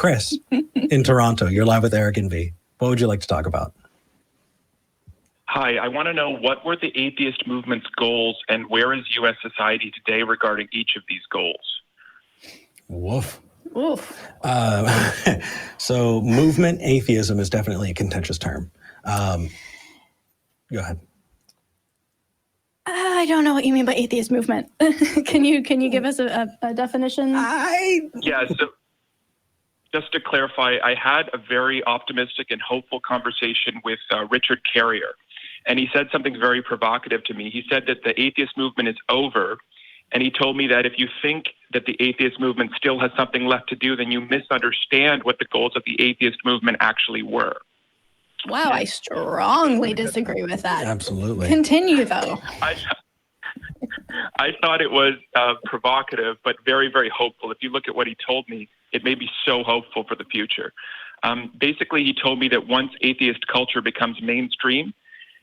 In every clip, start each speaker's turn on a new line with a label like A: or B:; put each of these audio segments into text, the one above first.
A: Chris in Toronto. You're live with Eric and V. What would you like to talk about?
B: Hi, I want to know what were the atheist movement's goals and where is U.S. society today regarding each of these goals?
A: Woof.
C: Oof.
A: So movement atheism is definitely a contentious term. Go ahead.
C: I don't know what you mean by atheist movement. Can you give us a definition?
B: Yeah, so just to clarify, I had a very optimistic and hopeful conversation with Richard Carrier, and he said something very provocative to me. He said that the atheist movement is over, and he told me that if you think that the atheist movement still has something left to do, then you misunderstand what the goals of the atheist movement actually were.
C: Wow, I strongly disagree with that.
A: Absolutely.
C: Continue, though.
B: I thought it was provocative, but very, very hopeful. If you look at what he told me, it made me so hopeful for the future. Basically, he told me that once atheist culture becomes mainstream,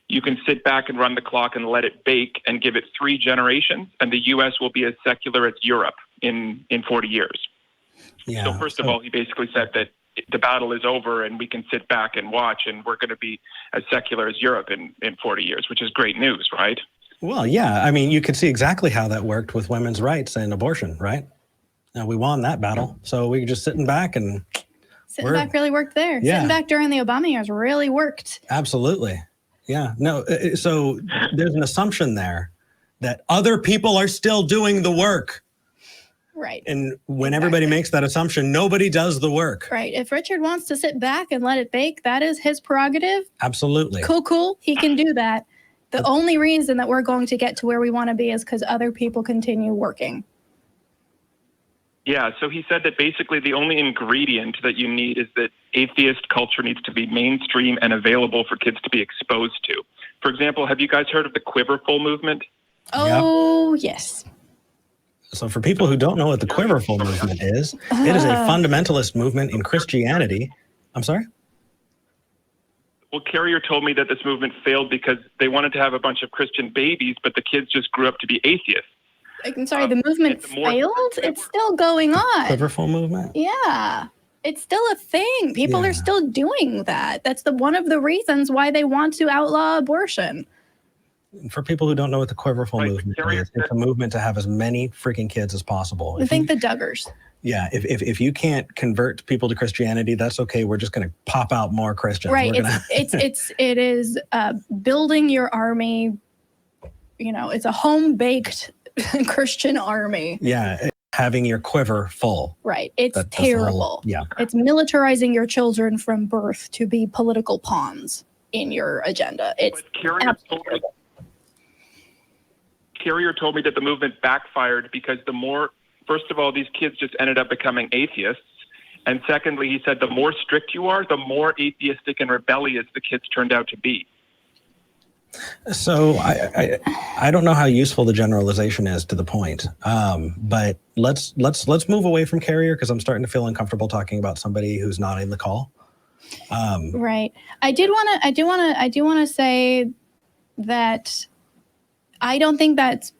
B: you can sit back and run the clock and let it bake and give it 3 generations, and the U.S. will be as secular as Europe in 40 years.
A: Yeah.
B: So first of all, he basically said that the battle is over and we can sit back and watch and we're going to be as secular as Europe in 40 years, which is great news, right?
A: Well, yeah. I mean, you could see exactly how that worked with women's rights and abortion, right? Now, we won that battle. So we were just sitting back and...
C: Sitting back really worked there.
A: Yeah.
C: Sitting back during the Obama years really worked.
A: Absolutely. Yeah. No, so there's an assumption there that other people are still doing the work.
C: Right.
A: And when everybody makes that assumption, nobody does the work.
C: Right. If Richard wants to sit back and let it bake, that is his prerogative.
A: Absolutely.
C: Cool. He can do that. The only reason that we're going to get to where we want to be is because other people continue working.
B: Yeah, so he said that basically the only ingredient that you need is that atheist culture needs to be mainstream and available for kids to be exposed to. For example, have you guys heard of the Quiverful movement?
C: Oh, yes.
A: So for people who don't know what the Quiverful movement is, it is a fundamentalist movement in Christianity. I'm sorry?
B: Well, Carrier told me that this movement failed because they wanted to have a bunch of Christian babies, but the kids just grew up to be atheists.
C: I'm sorry, the movement failed? It's still going on.
A: Quiverful movement?
C: Yeah. It's still a thing. People are still doing that. That's one of the reasons why they want to outlaw abortion.
A: For people who don't know what the Quiverful movement is, it's a movement to have as many freaking kids as possible.
C: I think the Duggars.
A: Yeah, if you can't convert people to Christianity, that's okay. We're just going to pop out more Christians.
C: Right. It is building your army. You know, it's a home-baked Christian army.
A: Yeah, having your quiver full.
C: Right. It's terrible.
A: Yeah.
C: It's militarizing your children from birth to be political pawns in your agenda. It's absolutely.
B: Carrier told me that the movement backfired because first of all, these kids just ended up becoming atheists. And secondly, he said the more strict you are, the more atheistic and rebellious the kids turned out to be.
A: So I don't know how useful the generalization is to the point, but let's move away from Carrier because I'm starting to feel uncomfortable talking about somebody who's not in the call.
C: Right. I do want to say that I don't think that's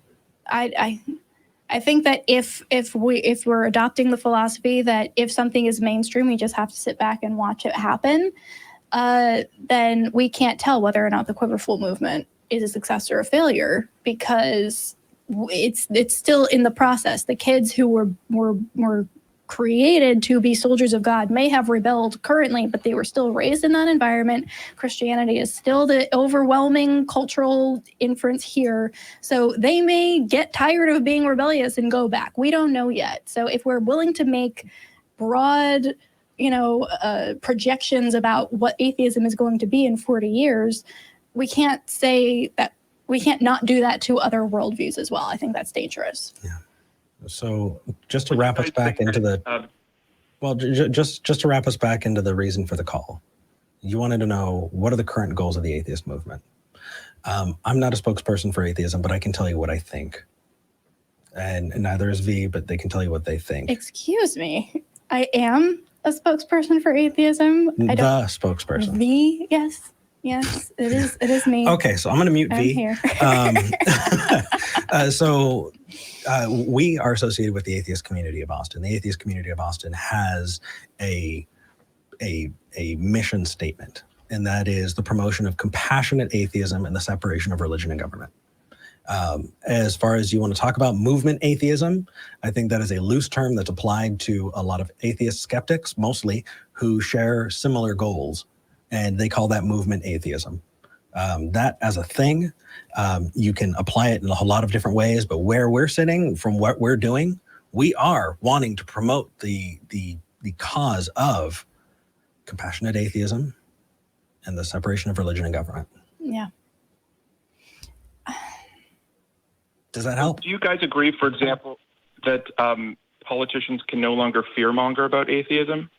C: I think that if we're adopting the philosophy that if something is mainstream, we just have to sit back and watch it happen. Then we can't tell whether or not the Quiverful movement is a success or a failure because it's still in the process. The kids who were created to be soldiers of God may have rebelled currently, but they were still raised in that environment. Christianity is still the overwhelming cultural inference here. So they may get tired of being rebellious and go back. We don't know yet. So if we're willing to make broad projections about what atheism is going to be in 40 years, we can't say that we can't not do that to other worldviews as well. I think that's dangerous.
A: Yeah. So just to wrap us back into just to wrap us back into the reason for the call, you wanted to know what are the current goals of the atheist movement. I'm not a spokesperson for atheism, but I can tell you what I think. And neither is V, but they can tell you what they think.
C: Excuse me. I am a spokesperson for atheism.
A: The spokesperson.
C: V, yes. Yes, it is. It is me.
A: Okay, so I'm going to mute
C: I'm
A: V.
C: here.
A: We are associated with the atheist community of Austin. The atheist community of Austin has a mission statement, and that is the promotion of compassionate atheism and the separation of religion and government. As far as you want to talk about movement atheism, I think that is a loose term that's applied to a lot of atheist skeptics, mostly, who share similar goals, and they call that movement atheism. That as a thing, you can apply it in a whole lot of different ways, but where we're sitting, from what we're doing, we are wanting to promote the cause of compassionate atheism and the separation of religion and government.
C: Yeah.
A: Does that help?
B: Do you guys agree, for example, that politicians can no longer fearmonger about atheism?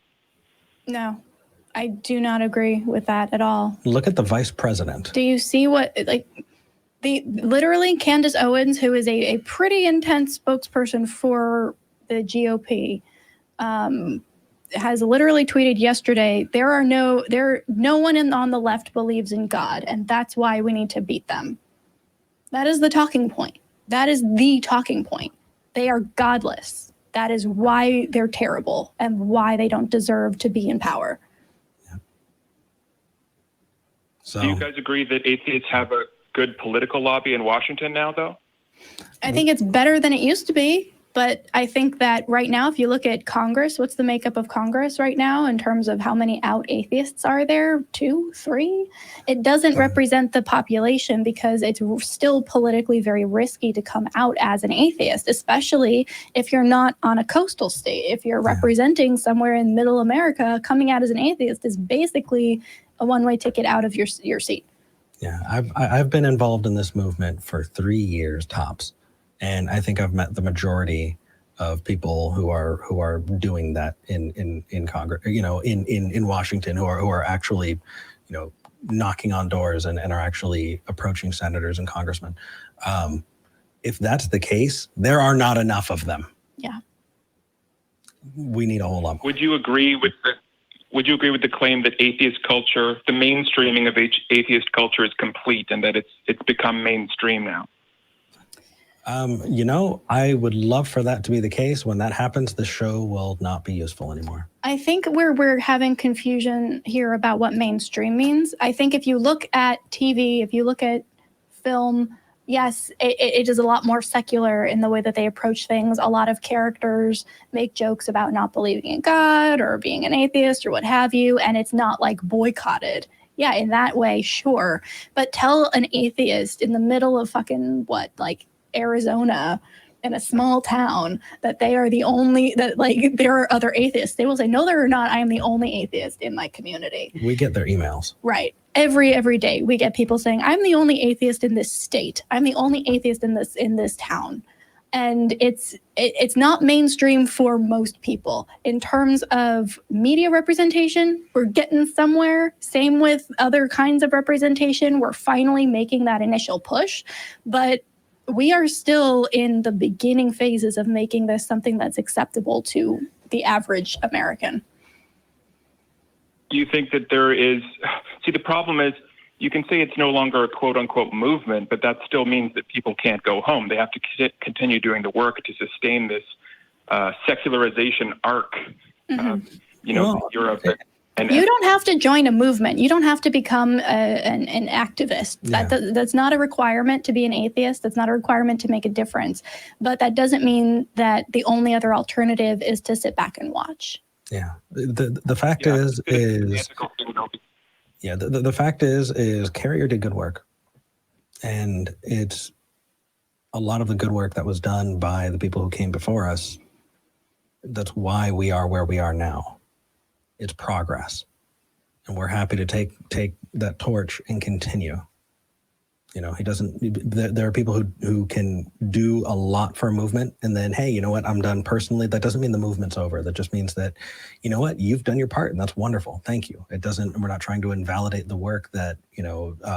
C: No, I do not agree with that at all.
A: Look at the vice president.
C: Do you see what, literally Candace Owens, who is a pretty intense spokesperson for the GOP, has literally tweeted yesterday, no one on the left believes in God, and that's why we need to beat them. That is the talking point. That is the talking point. They are godless. That is why they're terrible and why they don't deserve to be in power.
A: Yeah. So,
B: do you guys agree that atheists have a good political lobby in Washington now, though?
C: I think it's better than it used to be. But I think that right now, if you look at Congress, what's the makeup of Congress right now in terms of how many out atheists are there? 2, 3? It doesn't represent the population because it's still politically very risky to come out as an atheist, especially if you're not on a coastal state. If you're representing somewhere in middle America, coming out as an atheist is basically a one-way ticket out of your seat.
A: Yeah, I've been involved in this movement for 3 years tops. And I think I've met the majority of people who are doing that in Congress, in Washington, who are actually, knocking on doors and are actually approaching senators and congressmen. If that's the case, there are not enough of them.
C: Yeah.
A: We need a whole lot more.
B: Would you agree with the claim that atheist culture, the mainstreaming of atheist culture, is complete and that it's become mainstream now?
A: I would love for that to be the case. When that happens, the show will not be useful anymore.
C: I think we're having confusion here about what mainstream means. I think if you look at TV, if you look at film, yes, it is a lot more secular in the way that they approach things. A lot of characters make jokes about not believing in God or being an atheist or what have you, and it's not like boycotted. Yeah, in that way, sure. But tell an atheist in the middle of fucking Arizona in a small town that they are the only, that there are other atheists. They will say, no, there are not. I am the only atheist in my community.
A: We get their emails.
C: Right. Every day we get people saying, I'm the only atheist in this state. I'm the only atheist in this town. And it's not mainstream for most people. In terms of media representation, we're getting somewhere. Same with other kinds of representation. We're finally making that initial push, but we are still in the beginning phases of making this something that's acceptable to the average American.
B: Do you think that there is... See, the problem is you can say it's no longer a quote-unquote movement, but that still means that people can't go home. They have to continue doing the work to sustain this secularization arc, Europe.
C: You don't have to join a movement. You don't have to become an activist.
A: Yeah.
C: That's not a requirement to be an atheist. That's not a requirement to make a difference. But that doesn't mean that the only other alternative is to sit back and watch.
A: Yeah. The fact is Carrier did good work. And it's a lot of the good work that was done by the people who came before us. That's why we are where we are now. It's progress. And we're happy to take that torch and continue. You know, he doesn't. There are people who can do a lot for a movement, and then, hey, you know what? I'm done personally. That doesn't mean the movement's over. That just means that, you know what? You've done your part, and that's wonderful. Thank you. It doesn't. We're not trying to invalidate the work that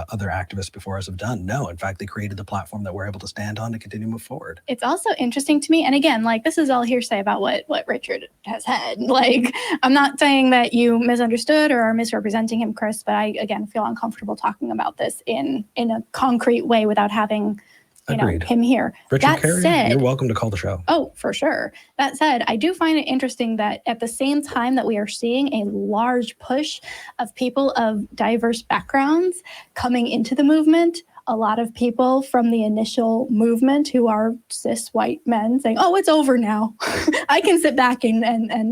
A: other activists before us have done. No, in fact, they created the platform that we're able to stand on to continue to move forward.
C: It's also interesting to me, and again, like, this is all hearsay about what Richard has said. Like, I'm not saying that you misunderstood or are misrepresenting him, Chris, but I again feel uncomfortable talking about this in a concrete way without having him here.
A: Richard Carey, you're welcome to call the show.
C: Oh, for sure. That said, I do find it interesting that at the same time that we are seeing a large push of people of diverse backgrounds coming into the movement, a lot of people from the initial movement who are cis white men saying, oh, it's over now. I can sit back and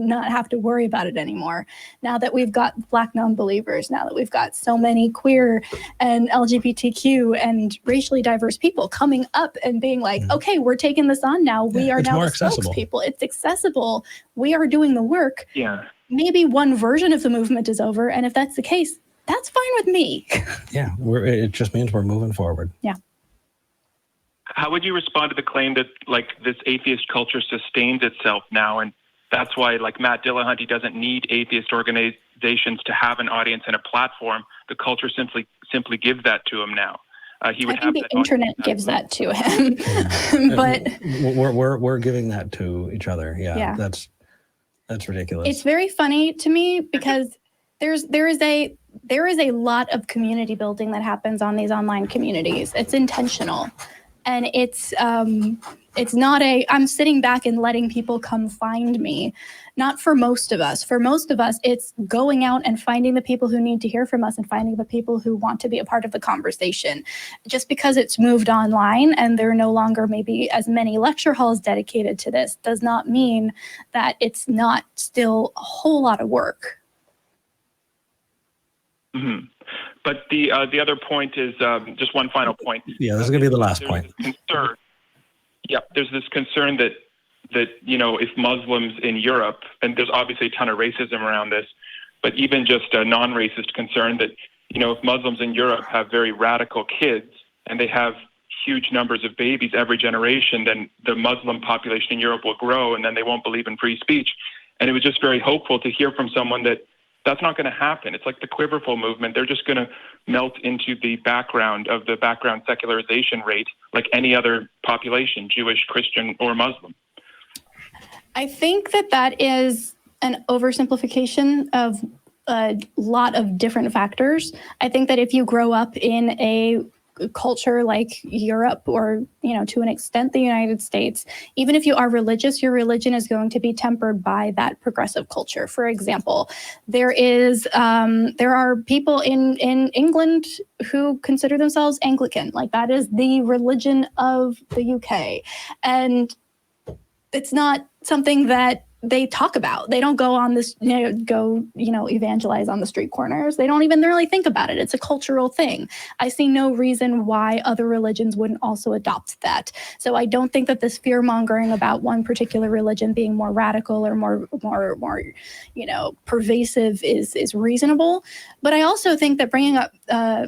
C: not have to worry about it anymore. Now that we've got Black non-believers, now that we've got so many queer and LGBTQ and racially diverse people coming up and being like, okay, we're taking this on now. We are now the spokespeople. It's accessible. We are doing the work.
B: Yeah.
C: Maybe one version of the movement is over. And if that's the case, that's fine with me.
A: Yeah, it just means we're moving forward.
C: Yeah.
B: How would you respond to the claim that, like, this atheist culture sustains itself now, and that's why, like, Matt Dillahunty doesn't need atheist organizations to have an audience and a platform? The culture simply gives that to him now. He would
C: I think the internet gives that to him, but
A: we're giving that to each other. Yeah. That's ridiculous.
C: It's very funny to me because there is a lot of community building that happens on these online communities. It's intentional. And it's not I'm sitting back and letting people come find me. Not for most of us. For most of us, it's going out and finding the people who need to hear from us and finding the people who want to be a part of the conversation. Just because it's moved online and there are no longer maybe as many lecture halls dedicated to this does not mean that it's not still a whole lot of work.
B: Mm-hmm. But the other point is just one final point.
A: Yeah, this is going to be the last point.
B: Concern. Yeah, there's this concern that if Muslims in Europe, and there's obviously a ton of racism around this, but even just a non-racist concern that if Muslims in Europe have very radical kids and they have huge numbers of babies every generation, then the Muslim population in Europe will grow, and then they won't believe in free speech. And it was just very hopeful to hear from someone that that's not going to happen. It's like the Quiverful movement. They're just going to melt into the background of the background secularization rate like any other population, Jewish, Christian, or Muslim.
C: I think that is an oversimplification of a lot of different factors. I think that if you grow up in a culture like Europe or, to an extent, the United States, even if you are religious, your religion is going to be tempered by that progressive culture. For example, there are people in England who consider themselves Anglican. Like, that is the religion of the UK. And it's not something that they talk about. They don't go on this, evangelize on the street corners. They don't even really think about it. It's a cultural thing. I see no reason why other religions wouldn't also adopt that. So I don't think that this fear mongering about one particular religion being more radical or more pervasive is reasonable. But I also think that bringing up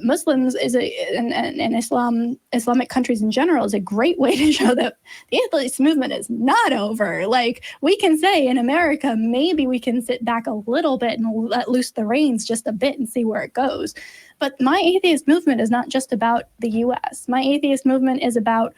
C: Muslims and Islamic countries in general is a great way to show that the atheist movement is not over. Like, we can say in America, maybe we can sit back a little bit and let loose the reins just a bit and see where it goes. But my atheist movement is not just about the U.S. My atheist movement is about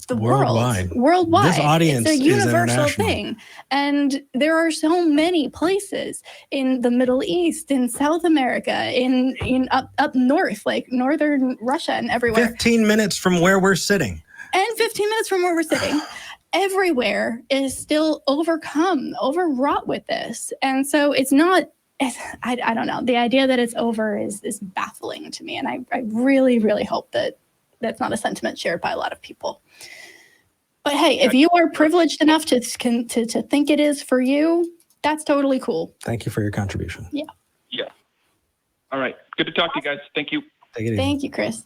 C: the
A: worldwide.
C: Worldwide.
A: This audience
C: it's a universal
A: is
C: thing. And there are so many places in the Middle East, in South America, in up north, like northern Russia and everywhere.
A: 15 minutes from where we're sitting.
C: And 15 minutes from where we're sitting. Everywhere is still overwrought with this. And so it's not, I don't know. The idea that it's over is baffling to me. And I really, really hope that that's not a sentiment shared by a lot of people. But hey, if you are privileged enough to think it is for you, that's totally cool.
A: Thank you for your contribution.
C: Yeah.
B: Yeah. All right. Good to talk to you guys. Thank you.
A: Take it easy.
C: Thank you, Chris.